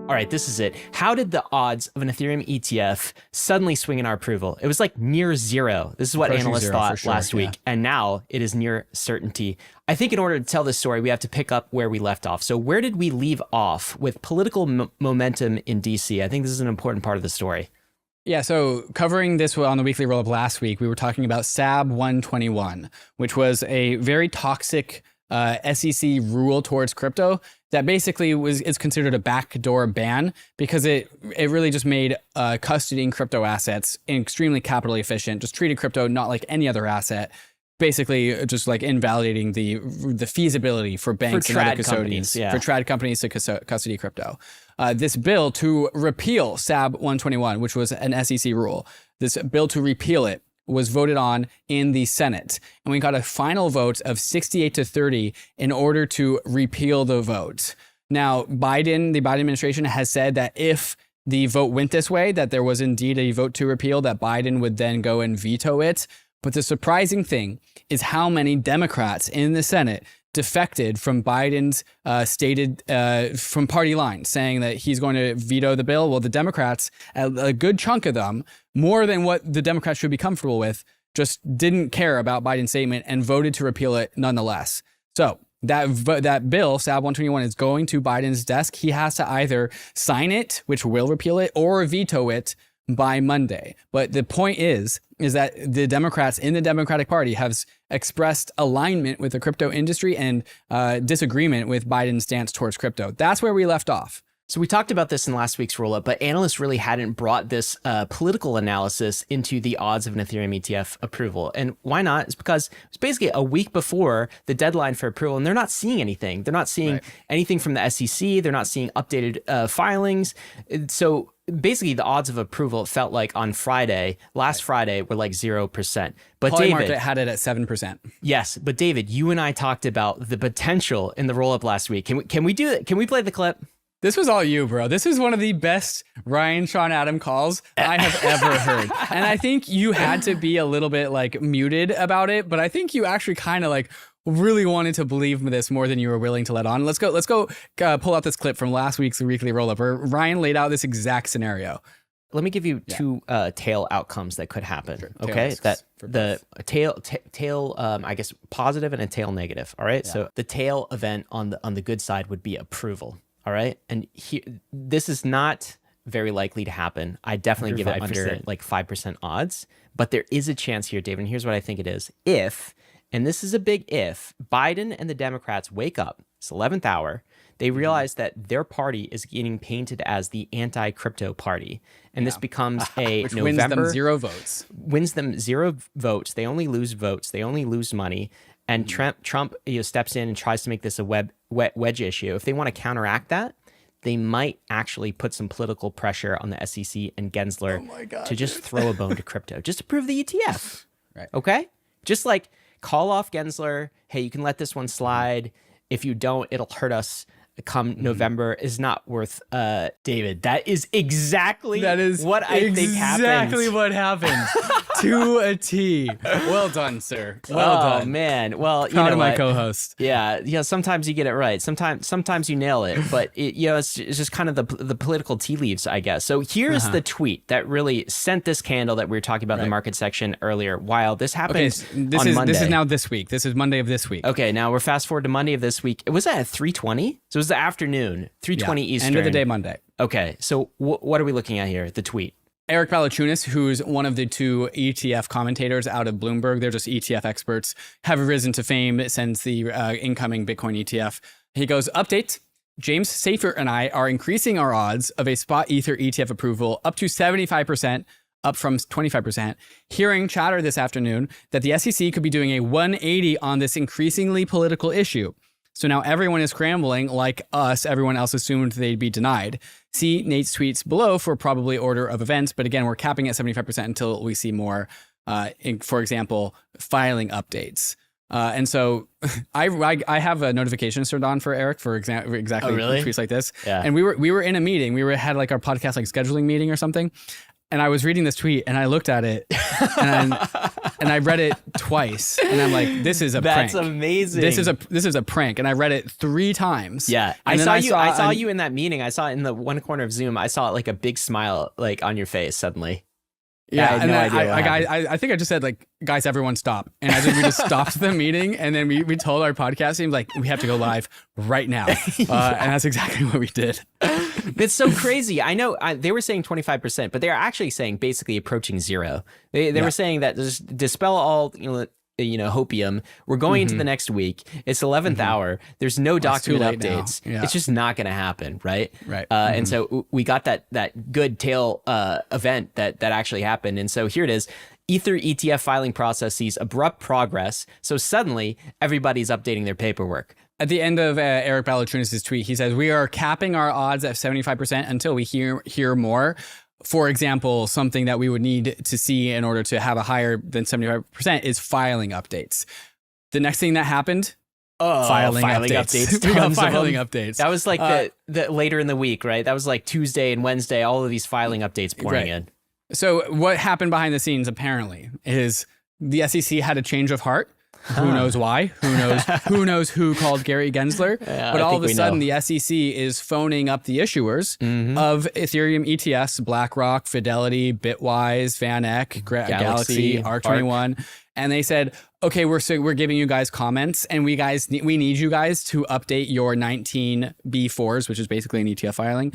All right, this is it. How did the odds of an Ethereum ETF suddenly swing in our approval? It was like near zero. This is what analysts thought last week. And now it is near certainty. I think in order to tell this story, we have to pick up where we left off. So where did we leave off with political momentum in DC? I think this is an important part of the story. Yeah, so covering this on the weekly roll-up last week, we were talking about SAB 121, which was a very toxic SEC rule towards crypto that basically is considered a backdoor ban because it really just made custodying crypto assets extremely capital efficient, just treated crypto not like any other asset, basically just like invalidating the feasibility for banks and other custodians, for trad companies to custody crypto. This bill to repeal SAB 121, which was an SEC rule, this bill to repeal it was voted on in the Senate. And we got a final vote of 68-30 in order to repeal the vote. Now, the Biden administration has said that if the vote went this way, that there was indeed a vote to repeal, that Biden would then go and veto it. But the surprising thing is how many Democrats in the Senate defected from Biden's stated from party lines, saying that he's going to veto the bill. Well, the Democrats, a good chunk of them, more than what the Democrats should be comfortable with, just didn't care about Biden's statement and voted to repeal it nonetheless. So that bill, SAB 121, is going to Biden's desk. He has to either sign it, which will repeal it, or veto it by Monday. But the point is that the Democrats in the Democratic Party have expressed alignment with the crypto industry and disagreement with Biden's stance towards crypto. That's where we left off. So we talked about this in last week's roll-up, but analysts really hadn't brought this political analysis into the odds of an Ethereum ETF approval. And why not? It's because it's basically a week before the deadline for approval, and they're not seeing anything. They're not seeing anything from the SEC. They're not seeing updated filings. So basically, the odds of approval felt like on Friday, last Friday, were like 0%. But Polymarket had it at 7%. Yes, but David, you and I talked about the potential in the roll-up last week. Can we do it? Can we play the clip? This was all you, bro. This is one of the best Ryan Sean Adam calls I have ever heard. And I think you had to be a little bit like muted about it, but I think you actually kind of like really wanted to believe this more than you were willing to let on. Let's go pull out this clip from last week's weekly roll-up where Ryan laid out this exact scenario. Let me give you two tail outcomes that could happen. Sure. Okay, tail I guess positive and a tail negative. All right. Yeah. So the tail event on the good side would be approval. All right. And this is not very likely to happen. I definitely give it under like 5% odds, but there is a chance here, David. And here's what I think it is. If, and this is a big if, Biden and the Democrats wake up, it's 11th hour, they realize that their party is getting painted as the anti-crypto party. And this becomes a which November. Wins them 0 votes. Wins them 0 votes. They only lose votes. They only lose money. And Trump steps in and tries to make this a wedge issue. If they want to counteract that, they might actually put some political pressure on the SEC and Gensler to just throw a bone to crypto, just approve the ETF. Right. Okay? Just like call off Gensler. Hey, you can let this one slide. If you don't, it'll hurt us. Come November is not worth David. That is exactly what I think happened. Exactly what happened. To a T. Well done, sir. Well done. Oh man. Well, proud of my co-host. Yeah. Sometimes you get it right. Sometimes you nail it. But it's just kind of the political tea leaves, I guess. So here's the tweet that really sent this candle that we were talking about in the market section earlier. While this happened on Monday. This is now this week. This is Monday of this week. Okay. Now we're fast forward to Monday of this week. Was that at 3:20? So it was the afternoon, 3:20 Eastern. End of the day Monday. Okay. So what are we looking at here? The tweet. Eric Balachunas, who's one of the 2 ETF commentators out of Bloomberg, they're just ETF experts, have risen to fame since the incoming Bitcoin ETF. He goes, update, James Safer and I are increasing our odds of a spot Ether ETF approval up to 75%, up from 25%, hearing chatter this afternoon that the SEC could be doing a 180 on this increasingly political issue. So now everyone is scrambling like us. Everyone else assumed they'd be denied. See Nate's tweets below for probably order of events. But again, we're capping at 75% until we see more, for example, filing updates. And so I have a notification turned on for Eric for exactly tweets like this. Yeah. And we were in a meeting. Had like our podcast like scheduling meeting or something. And I was reading this tweet and I looked at it and and I read it twice, and I'm like, this is a prank. That's amazing. This is a prank, and I read it 3 times. Yeah, and I saw you in that meeting. I saw it in the one corner of Zoom. I saw like a big smile like on your face suddenly. Yeah, I had no idea what happened. I think I just said like, guys, everyone stop, and we just stopped the meeting, and then we told our podcast team like we have to go live right now, and that's exactly what we did. It's so crazy. I know they were saying 25%, but they're actually saying basically approaching 0. They were saying that just dispel all hopium. We're going into the next week. It's 11th hour. There's no document updates. Yeah. It's just not going to happen, right? Right. And so we got that good tail event that actually happened. And so here it is. Ether ETF filing process sees abrupt progress. So suddenly everybody's updating their paperwork. At the end of Eric Balachunas' tweet, he says, we are capping our odds at 75% until we hear more. For example, something that we would need to see in order to have a higher than 75% is filing updates. The next thing that happened, filing updates. We got filing updates. That was like the later in the week, right? That was like Tuesday and Wednesday, all of these filing updates pouring in. So what happened behind the scenes, apparently, is the SEC had a change of heart. Who knows why? Who knows who called Gary Gensler? Yeah, but all of a sudden, the SEC is phoning up the issuers of Ethereum ETFs, BlackRock, Fidelity, Bitwise, VanEck, Galaxy, ARK21. And they said, okay, we're giving you guys comments, and we need you guys to update your 19B4s, which is basically an ETF filing,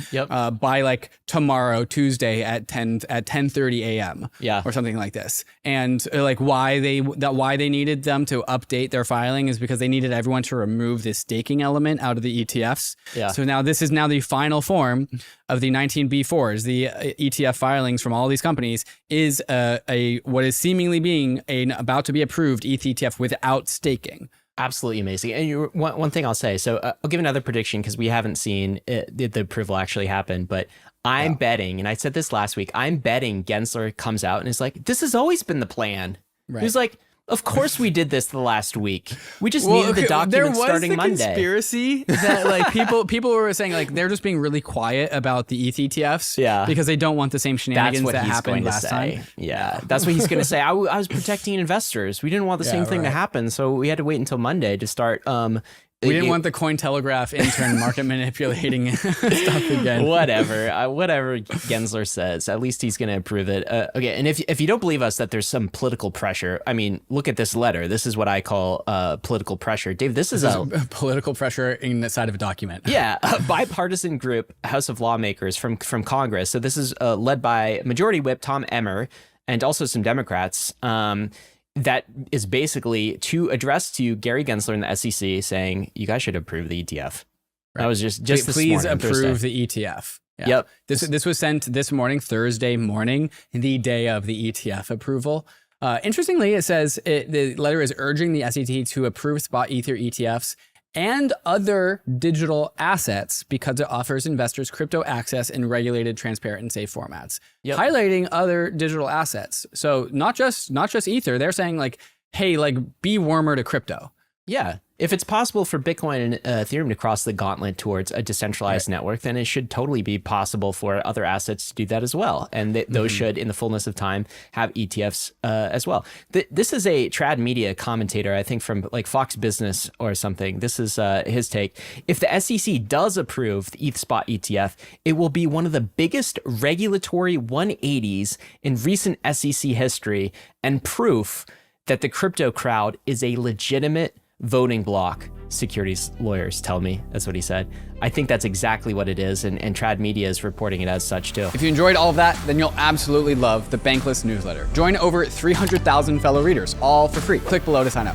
by like tomorrow, Tuesday at 10:30 a.m. Or something like this. And like why they needed them to update their filing is because they needed everyone to remove the staking element out of the ETFs. Yeah. So now this is the final form of the 19B4s, the ETF filings from all these companies, is what is seemingly being about to be approved ETH ETF without staking. Absolutely amazing. And one thing I'll say, so I'll give another prediction because we haven't seen the approval actually happen, but I'm betting, and I said this last week, I'm betting Gensler comes out and is like, this has always been the plan. Right. He's like, of course we did this the last week. We just needed the document starting Monday. There was the conspiracy that like people were saying like they're just being really quiet about the ETH ETFs because they don't want the same shenanigans that happened last time. Yeah, that's what he's going to say. I was protecting investors. We didn't want the same thing to happen, so we had to wait until Monday to start. We didn't want the Cointelegraph intern market manipulating stuff again. Whatever Gensler says, at least he's going to approve it. Okay, and if you don't believe us that there's some political pressure, I mean, look at this letter. This is what I call political pressure. Dave, this is a political pressure inside of a document. Yeah, a bipartisan group, House of Lawmakers from Congress. So this is led by Majority Whip Tom Emmer and also some Democrats. That is basically to address to Gary Gensler and the SEC saying, you guys should approve the ETF. Right. That was just this please morning, approve Thursday. the ETF. Yeah. Yep. This was sent this morning, Thursday morning, the day of the ETF approval. Interestingly, it says the letter is urging the SEC to approve spot Ether ETFs and other digital assets because it offers investors crypto access in regulated, transparent, and safe formats. Highlighting other digital assets. So not just Ether, they're saying like, hey, like be warmer to crypto. Yeah. If it's possible for Bitcoin and Ethereum to cross the gauntlet towards a decentralized network, then it should totally be possible for other assets to do that as well. And those should, in the fullness of time, have ETFs as well. This is a trad media commentator, I think from like Fox Business or something. This is his take. If the SEC does approve the ETH spot ETF, it will be one of the biggest regulatory 180s in recent SEC history and proof that the crypto crowd is a legitimate voting block, securities lawyers tell me. That's what he said. I think that's exactly what it is, and Trad Media is reporting it as such too. If you enjoyed all of that, then you'll absolutely love the Bankless newsletter. Join over 300,000 fellow readers, all for free. Click below to sign up.